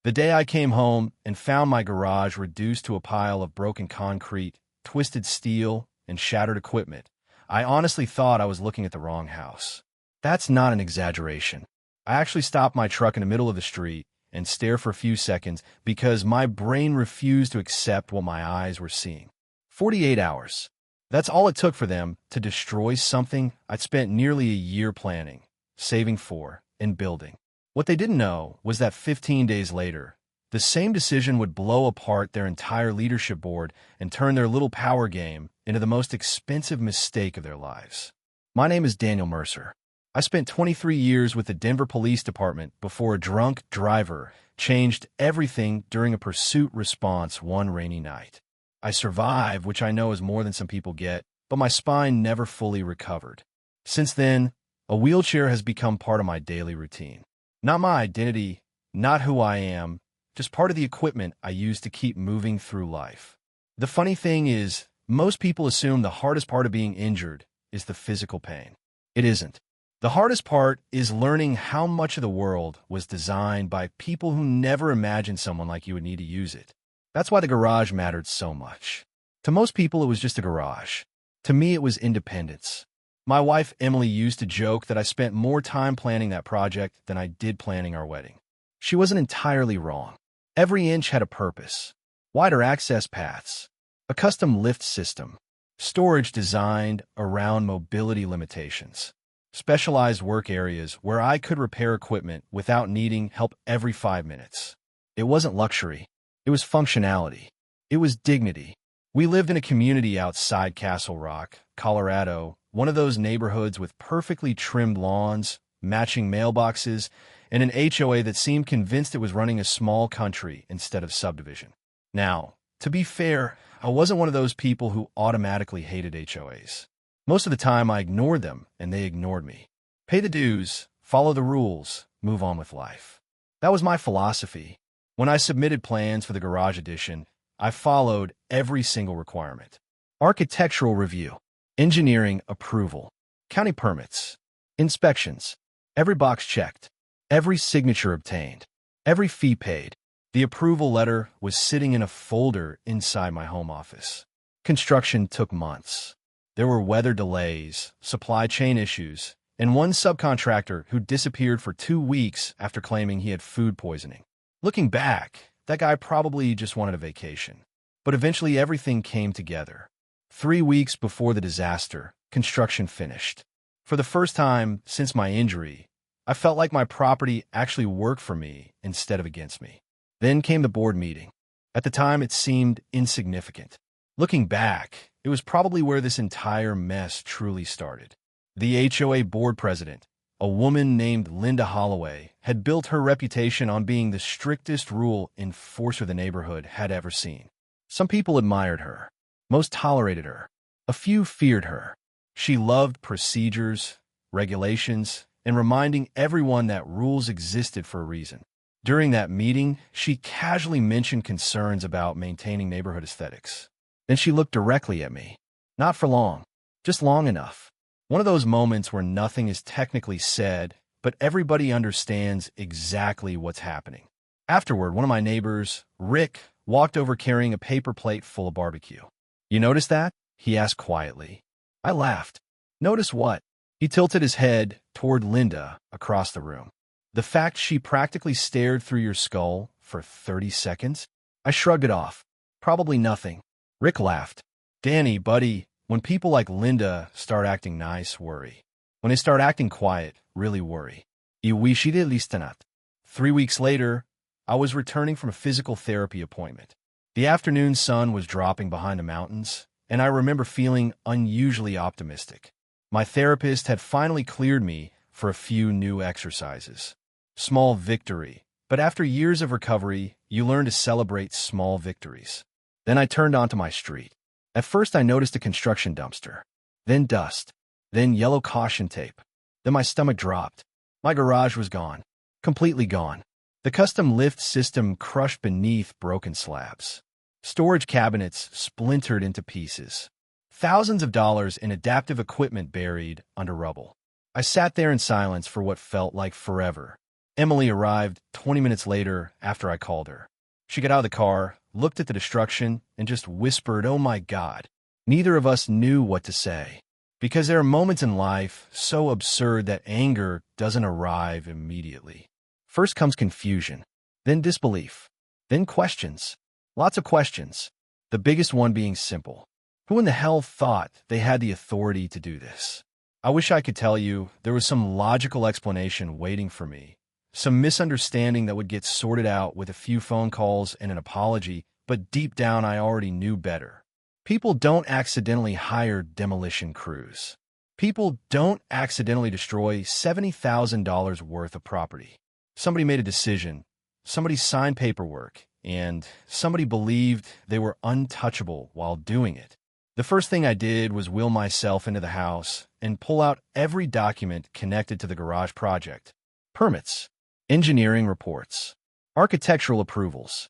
The day I came home and found my garage reduced to a pile of broken concrete, twisted steel, and shattered equipment, I honestly thought I was looking at the wrong house. That's not an exaggeration. I actually stopped my truck in the middle of the street and stared for a few seconds because my brain refused to accept what my eyes were seeing. 48 hours. That's all it took for them to destroy something I'd spent nearly a year planning, saving for, and building. What they didn't know was that 15 days later, the same decision would blow apart their entire leadership board and turn their little power game into the most expensive mistake of their lives. My name is Daniel Mercer. I spent 23 years with the Denver Police Department before a drunk driver changed everything during a pursuit response one rainy night. I survived, which I know is more than some people get, but my spine never fully recovered. Since then, a wheelchair has become part of my daily routine. Not my identity, not who I am, just part of the equipment I use to keep moving through life. The funny thing is, most people assume the hardest part of being injured is the physical pain. It isn't. The hardest part is learning how much of the world was designed by people who never imagined someone like you would need to use it. That's why the garage mattered so much. To most people, it was just a garage. To me, it was independence. My wife, Emily, used to joke that I spent more time planning that project than I did planning our wedding. She wasn't entirely wrong. Every inch had a purpose. Wider access paths, a custom lift system, storage designed around mobility limitations, specialized work areas where I could repair equipment without needing help every 5 minutes. It wasn't luxury. It was functionality. It was dignity. We lived in a community outside Castle Rock, Colorado, one of those neighborhoods with perfectly trimmed lawns, matching mailboxes, and an HOA that seemed convinced it was running a small country instead of subdivision. Now, to be fair, I wasn't one of those people who automatically hated HOAs. Most of the time, I ignored them, and they ignored me. Pay the dues, follow the rules, move on with life. That was my philosophy. When I submitted plans for the garage addition, I followed every single requirement. Architectural review, engineering approval, county permits, inspections, every box checked, every signature obtained, every fee paid. The approval letter was sitting in a folder inside my home office. Construction took months. There were weather delays, supply chain issues, and one subcontractor who disappeared for 2 weeks after claiming he had food poisoning. Looking back, that guy probably just wanted a vacation. But eventually everything came together. 3 weeks before the disaster, construction finished. For the first time since my injury, I felt like my property actually worked for me instead of against me. Then came the board meeting. At the time, it seemed insignificant. Looking back, it was probably where this entire mess truly started. The HOA board president, a woman named Linda Holloway, had built her reputation on being the strictest rule enforcer the neighborhood had ever seen. Some people admired her. Most tolerated her. A few feared her. She loved procedures, regulations, and reminding everyone that rules existed for a reason. During that meeting, she casually mentioned concerns about maintaining neighborhood aesthetics. Then she looked directly at me. Not for long, just long enough. One of those moments where nothing is technically said, but everybody understands exactly what's happening. Afterward, one of my neighbors, Rick, walked over carrying a paper plate full of barbecue. "You notice that?" he asked quietly. I laughed. "Notice what?" He tilted his head toward Linda across the room. "The fact she practically stared through your skull for 30 seconds? I shrugged it off. "Probably nothing." Rick laughed. "Danny, buddy, when people like Linda start acting nice, worry. When they start acting quiet, really worry." I wish it listenat. 3 weeks later, I was returning from a physical therapy appointment. The afternoon sun was dropping behind the mountains, and I remember feeling unusually optimistic. My therapist had finally cleared me for a few new exercises. Small victory, but after years of recovery, you learn to celebrate small victories. Then I turned onto my street. At first I noticed a construction dumpster, then dust, then yellow caution tape. Then my stomach dropped. My garage was gone, completely gone. The custom lift system crushed beneath broken slabs. Storage cabinets splintered into pieces. Thousands of dollars in adaptive equipment buried under rubble. I sat there in silence for what felt like forever, Emily arrived 20 minutes later after I called her. She got out of the car, looked at the destruction, and just whispered, "Oh my God." Neither of us knew what to say. Because there are moments in life so absurd that anger doesn't arrive immediately. First comes confusion, then disbelief, then questions. Lots of questions. The biggest one being simple. Who in the hell thought they had the authority to do this? I wish I could tell you there was some logical explanation waiting for me, some misunderstanding that would get sorted out with a few phone calls and an apology, but deep down I already knew better. People don't accidentally hire demolition crews. People don't accidentally destroy $70,000 worth of property. Somebody made a decision, somebody signed paperwork, and somebody believed they were untouchable while doing it. The first thing I did was wheel myself into the house and pull out every document connected to the garage project. Permits, engineering reports, architectural approvals,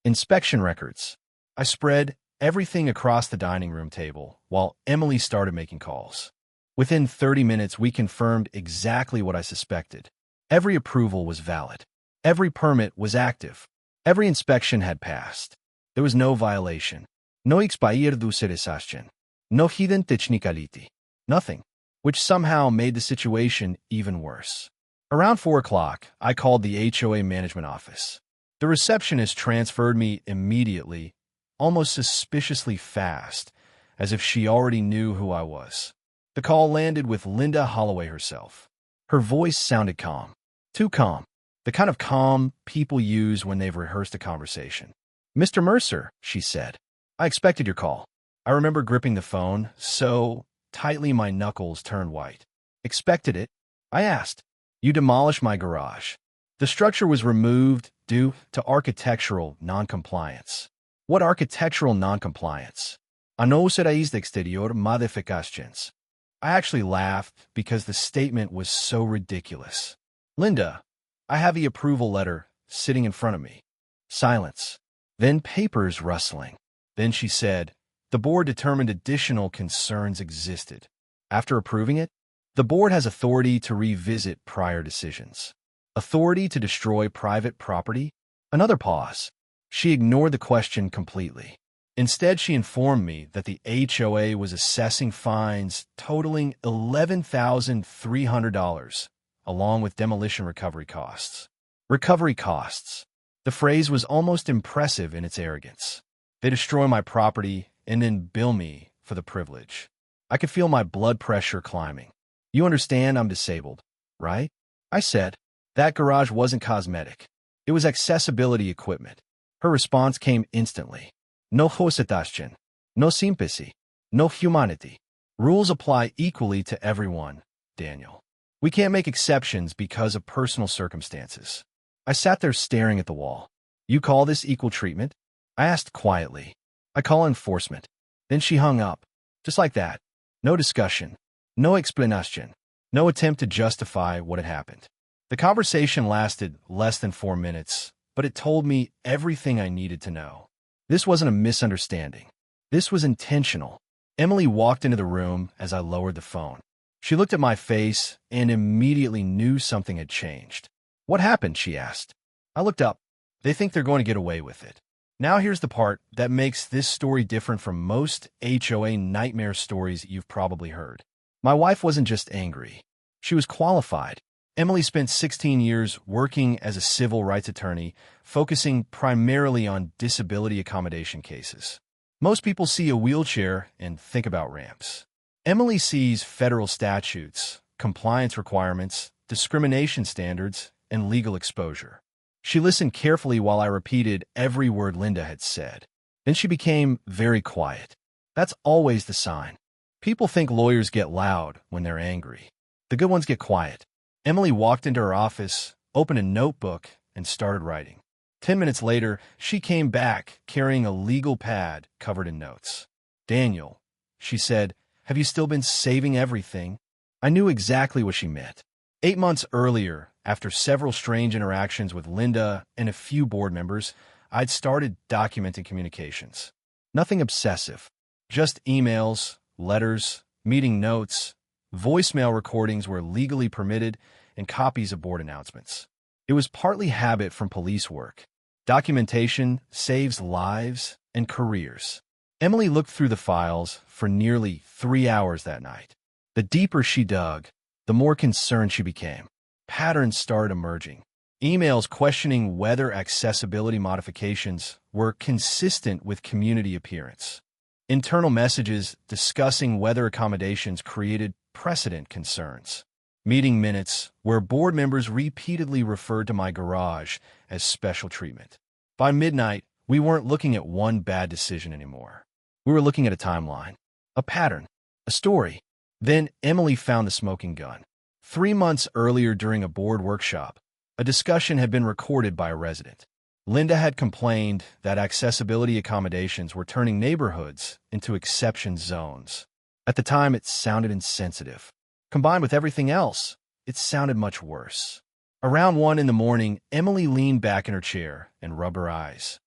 inspection records. I spread everything across the dining room table while Emily started making calls. Within 30 minutes, we confirmed exactly what I suspected. Every approval was valid. Every permit was active. Every inspection had passed. There was no violation. No expired do seressastion. No hidden technicality. Nothing. Which somehow made the situation even worse. Around 4 o'clock, I called the HOA management office. The receptionist transferred me immediately, almost suspiciously fast, as if she already knew who I was. The call landed with Linda Holloway herself. Her voice sounded calm. Too calm. The kind of calm people use when they've rehearsed a conversation. "Mr. Mercer," she said, "I expected your call." I remember gripping the phone so tightly my knuckles turned white. "Expected it?" I asked. "You demolished my garage. The structure was removed due to architectural noncompliance." "What architectural noncompliance?" "No seréis de exterior modificaciones." I actually laughed because the statement was so ridiculous. "Linda, I have the approval letter sitting in front of me." Silence. Then papers rustling. Then she said, "The board determined additional concerns existed. After approving it, the board has authority to revisit prior decisions. Authority to destroy private property?" Another pause. She ignored the question completely. Instead, she informed me that the HOA was assessing fines totaling $11,300, along with demolition recovery costs. Recovery costs. The phrase was almost impressive in its arrogance. They destroy my property and then bill me for the privilege. I could feel my blood pressure climbing. "You understand I'm disabled, right?" I said. That garage wasn't cosmetic. It was accessibility equipment. Her response came instantly. "No hositación, no sympathy, no humanity. Rules apply equally to everyone, Daniel. We can't make exceptions because of personal circumstances." I sat there staring at the wall. "You call this equal treatment?" I asked quietly. "I call enforcement." Then she hung up. Just like that. No discussion. No explanation. No attempt to justify what had happened. The conversation lasted less than 4 minutes, but it told me everything I needed to know. This wasn't a misunderstanding. This was intentional. Emily walked into the room as I lowered the phone. She looked at my face and immediately knew something had changed. "What happened?" she asked. I looked up. "They think they're going to get away with it." Now here's the part that makes this story different from most HOA nightmare stories you've probably heard. My wife wasn't just angry. She was qualified. Emily spent 16 years working as a civil rights attorney, focusing primarily on disability accommodation cases. Most people see a wheelchair and think about ramps. Emily sees federal statutes, compliance requirements, discrimination standards, and legal exposure. She listened carefully while I repeated every word Linda had said. Then she became very quiet. That's always the sign. People think lawyers get loud when they're angry. The good ones get quiet. Emily walked into her office, opened a notebook, and started writing. 10 minutes later, she came back carrying a legal pad covered in notes. "Daniel," she said, "have you still been saving everything?" I knew exactly what she meant. 8 months earlier, after several strange interactions with Linda and a few board members, I'd started documenting communications. Nothing obsessive, just emails, letters, meeting notes, voicemail recordings where legally permitted, and copies of board announcements. It was partly habit from police work. Documentation saves lives and careers. Emily looked through the files for nearly 3 hours that night. The deeper she dug, the more concerned she became. Patterns started emerging. Emails questioning whether accessibility modifications were consistent with community appearance. Internal messages discussing whether accommodations created precedent concerns. Meeting minutes where board members repeatedly referred to my garage as special treatment. By midnight, we weren't looking at one bad decision anymore. We were looking at a timeline, a pattern, a story. Then Emily found the smoking gun. 3 months earlier during a board workshop, a discussion had been recorded by a resident. Linda had complained that accessibility accommodations were turning neighborhoods into exception zones. At the time, it sounded insensitive. Combined with everything else, it sounded much worse. Around 1 in the morning, Emily leaned back in her chair and rubbed her eyes.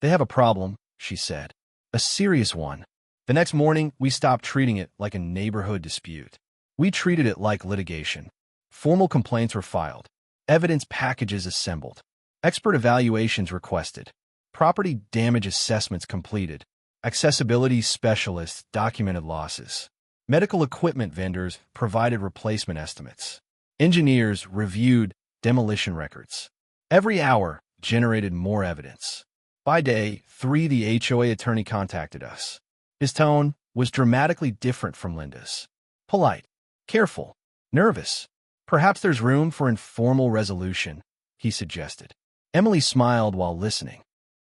"They have a problem," she said. "A serious one." The next morning, we stopped treating it like a neighborhood dispute. We treated it like litigation. Formal complaints were filed. Evidence packages assembled. Expert evaluations requested. Property damage assessments completed. Accessibility specialists documented losses. Medical equipment vendors provided replacement estimates. Engineers reviewed demolition records. Every hour generated more evidence. By day 3, the HOA attorney contacted us. His tone was dramatically different from Linda's. Polite, careful, nervous. "Perhaps there's room for informal resolution," he suggested. Emily smiled while listening.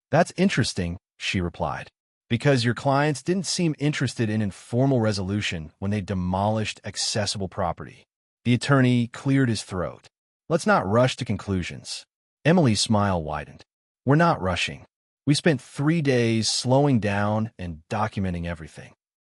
"That's interesting," she replied, "because your clients didn't seem interested in informal resolution when they demolished accessible property." The attorney cleared his throat. "Let's not rush to conclusions." Emily's smile widened. "We're not rushing. We spent 3 days slowing down and documenting everything."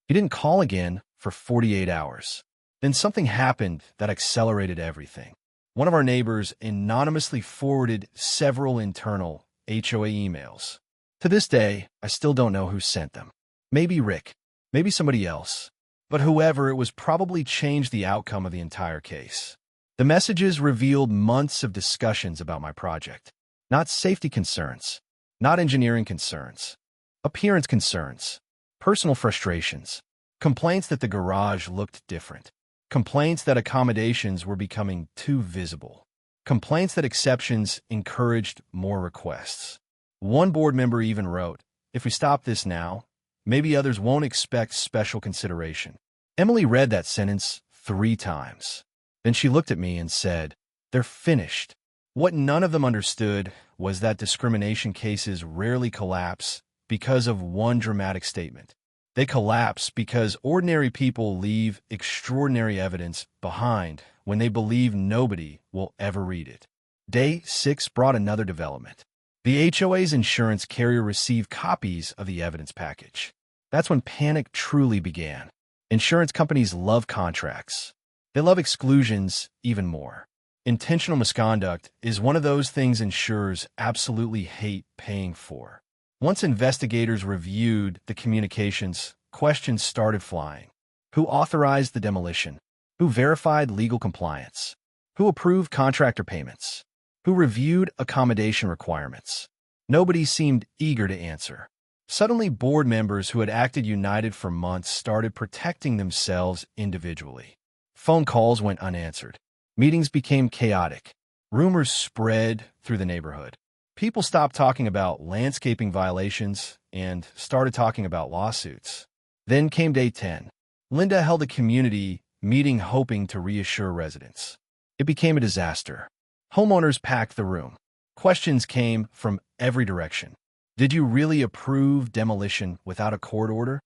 He didn't call again for 48 hours. Then something happened that accelerated everything. One of our neighbors anonymously forwarded several internal HOA emails. To this day, I still don't know who sent them. Maybe Rick, maybe somebody else. But whoever, it was probably changed the outcome of the entire case. The messages revealed months of discussions about my project. Not safety concerns, not engineering concerns, appearance concerns, personal frustrations, complaints that the garage looked different, complaints that accommodations were becoming too visible, complaints that exceptions encouraged more requests. One board member even wrote, "If we stop this now, maybe others won't expect special consideration." Emily read that sentence 3 times. Then she looked at me and said, "They're finished." What none of them understood was that discrimination cases rarely collapse because of one dramatic statement. They collapse because ordinary people leave extraordinary evidence behind when they believe nobody will ever read it. Day 6 brought another development. The HOA's insurance carrier received copies of the evidence package. That's when panic truly began. Insurance companies love contracts. They love exclusions even more. Intentional misconduct is one of those things insurers absolutely hate paying for. Once investigators reviewed the communications, questions started flying. Who authorized the demolition? Who verified legal compliance? Who approved contractor payments? Who reviewed accommodation requirements? Nobody seemed eager to answer. Suddenly, board members who had acted united for months started protecting themselves individually. Phone calls went unanswered. Meetings became chaotic. Rumors spread through the neighborhood. People stopped talking about landscaping violations and started talking about lawsuits. Then came day 10. Linda held a community meeting hoping to reassure residents. It became a disaster. Homeowners packed the room. Questions came from every direction. Did you really approve demolition without a court order?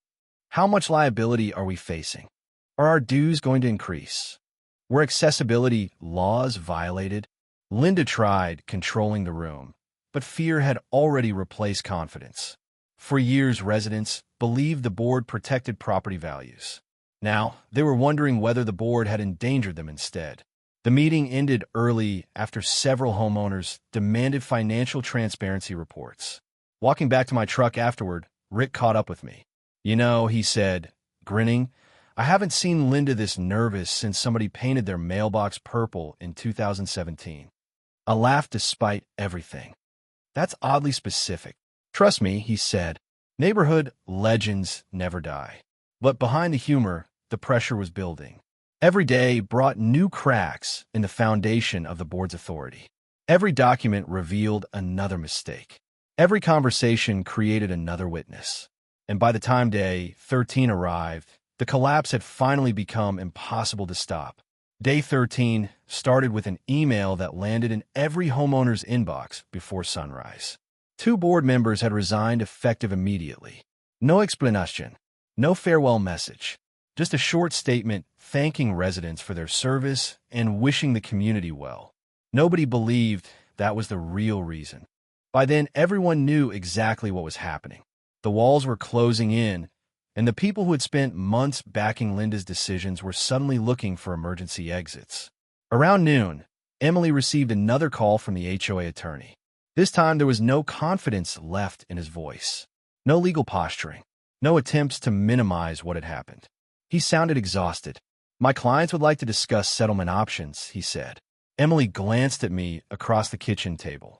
How much liability are we facing? Are our dues going to increase? Were accessibility laws violated? Linda tried controlling the room, but fear had already replaced confidence. For years, residents believed the board protected property values. Now, they were wondering whether the board had endangered them instead. The meeting ended early after several homeowners demanded financial transparency reports. Walking back to my truck afterward, Rick caught up with me. "You know," he said, grinning, I haven't seen Linda this nervous since somebody painted their mailbox purple in 2017. I laughed despite everything. That's oddly specific. Trust me, he said. Neighborhood legends never die. But behind the humor, the pressure was building. Every day brought new cracks in the foundation of the board's authority. Every document revealed another mistake. Every conversation created another witness. And by the time day 13 arrived, the collapse had finally become impossible to stop. Day 13 started with an email that landed in every homeowner's inbox before sunrise. 2 board members had resigned effective immediately. No explanation, no farewell message, just a short statement thanking residents for their service and wishing the community well. Nobody believed that was the real reason. By then, everyone knew exactly what was happening. The walls were closing in, and the people who had spent months backing Linda's decisions were suddenly looking for emergency exits. Around noon, Emily received another call from the HOA attorney. This time, there was no confidence left in his voice. No legal posturing. No attempts to minimize what had happened. He sounded exhausted. My clients would like to discuss settlement options, he said. Emily glanced at me across the kitchen table.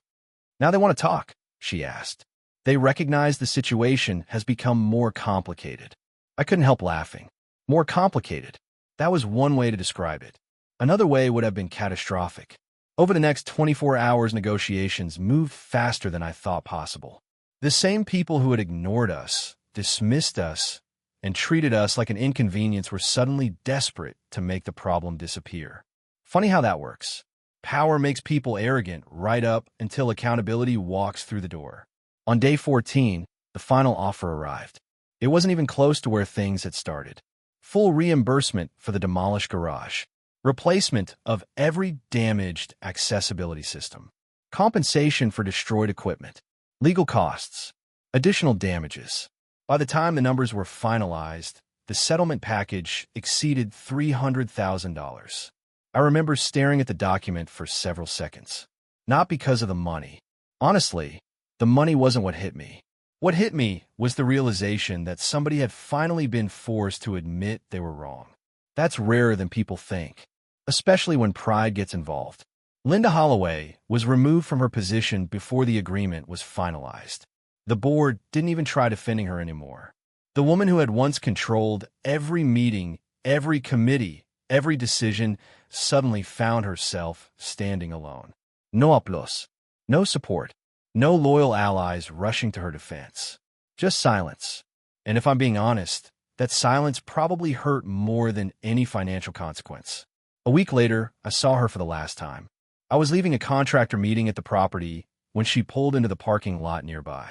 Now they want to talk, she asked. They recognize the situation has become more complicated. I couldn't help laughing. More complicated. That was one way to describe it. Another way would have been catastrophic. Over the next 24 hours, negotiations moved faster than I thought possible. The same people who had ignored us, dismissed us, and treated us like an inconvenience were suddenly desperate to make the problem disappear. Funny how that works. Power makes people arrogant right up until accountability walks through the door. On day 14, the final offer arrived. It wasn't even close to where things had started. Full reimbursement for the demolished garage. Replacement of every damaged accessibility system. Compensation for destroyed equipment. Legal costs. Additional damages. By the time the numbers were finalized, the settlement package exceeded $300,000. I remember staring at the document for several seconds. Not because of the money. Honestly, the money wasn't what hit me. What hit me was the realization that somebody had finally been forced to admit they were wrong. That's rarer than people think, especially when pride gets involved. Linda Holloway was removed from her position before the agreement was finalized. The board didn't even try defending her anymore. The woman who had once controlled every meeting, every committee, every decision, suddenly found herself standing alone. No applause, no support, no loyal allies rushing to her defense. Just silence. And if I'm being honest, that silence probably hurt more than any financial consequence. A week later, I saw her for the last time. I was leaving a contractor meeting at the property when she pulled into the parking lot nearby.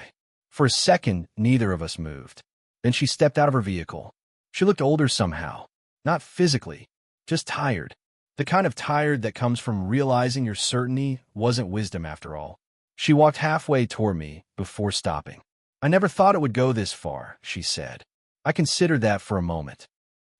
For a second, neither of us moved. Then she stepped out of her vehicle. She looked older somehow. Not physically, just tired. The kind of tired that comes from realizing your certainty wasn't wisdom after all. She walked halfway toward me before stopping. I never thought it would go this far, she said. I considered that for a moment.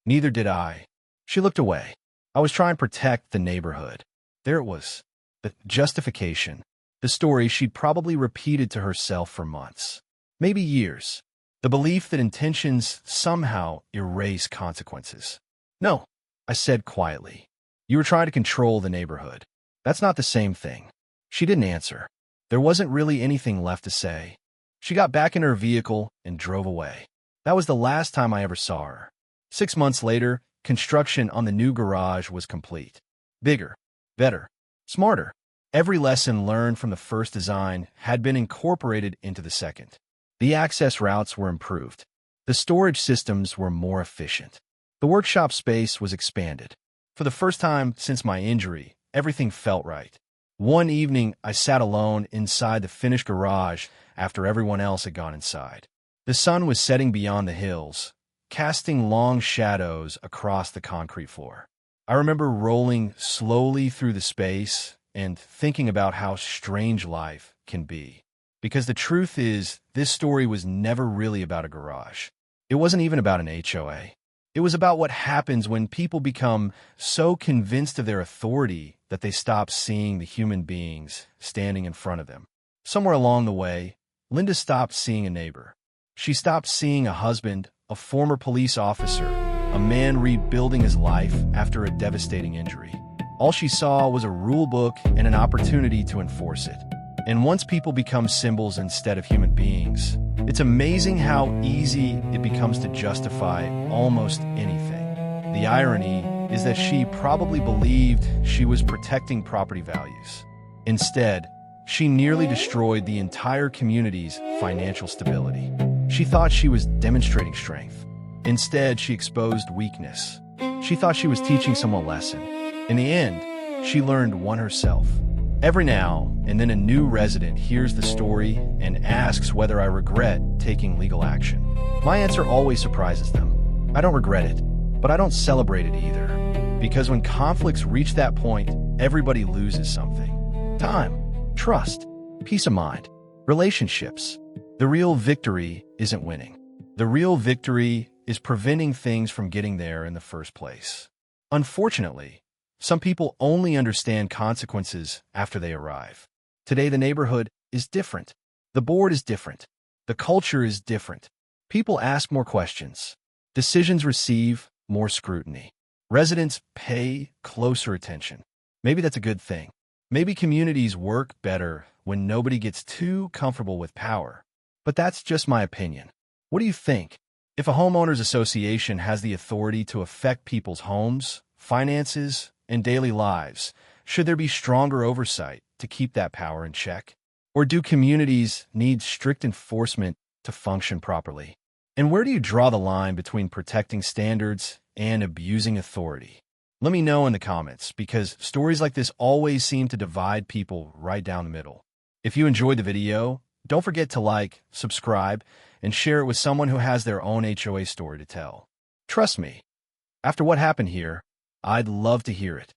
Neither did I. She looked away. I was trying to protect the neighborhood. There it was. The justification. The story she'd probably repeated to herself for months. Maybe years. The belief that intentions somehow erase consequences. No, I said quietly. You were trying to control the neighborhood. That's not the same thing. She didn't answer. There wasn't really anything left to say. She got back in her vehicle and drove away. That was the last time I ever saw her. 6 months later, construction on the new garage was complete. Bigger, better, smarter. Every lesson learned from the first design had been incorporated into the second. The access routes were improved. The storage systems were more efficient. The workshop space was expanded. For the first time since my injury, everything felt right. One evening, I sat alone inside the finished garage after everyone else had gone inside. The sun was setting beyond the hills, casting long shadows across the concrete floor. I remember rolling slowly through the space and thinking about how strange life can be. Because the truth is, this story was never really about a garage. It wasn't even about an HOA. It was about what happens when people become so convinced of their authority that they stop seeing the human beings standing in front of them. Somewhere along the way, Linda stopped seeing a neighbor. She stopped seeing a husband, a former police officer, a man rebuilding his life after a devastating injury. All she saw was a rule book and an opportunity to enforce it. And once people become symbols instead of human beings, it's amazing how easy it becomes to justify almost anything. The irony is that she probably believed she was protecting property values. Instead, she nearly destroyed the entire community's financial stability. She thought she was demonstrating strength. Instead, she exposed weakness. She thought she was teaching someone a lesson. In the end, she learned one herself. Every now and then a new resident hears the story and asks whether I regret taking legal action. My answer always surprises them. I don't regret it, but I don't celebrate it either. Because when conflicts reach that point, everybody loses something. Time, trust, peace of mind, relationships. The real victory isn't winning. The real victory is preventing things from getting there in the first place. Unfortunately, some people only understand consequences after they arrive. Today, the neighborhood is different. The board is different. The culture is different. People ask more questions. Decisions receive more scrutiny. Residents pay closer attention. Maybe that's a good thing. Maybe communities work better when nobody gets too comfortable with power. But that's just my opinion. What do you think? If a homeowners association has the authority to affect people's homes, finances, and daily lives, should there be stronger oversight to keep that power in check? Or do communities need strict enforcement to function properly? And where do you draw the line between protecting standards and abusing authority? Let me know in the comments, because stories like this always seem to divide people right down the middle. If you enjoyed the video, don't forget to like, subscribe, and share it with someone who has their own HOA story to tell. Trust me, after what happened here, I'd love to hear it.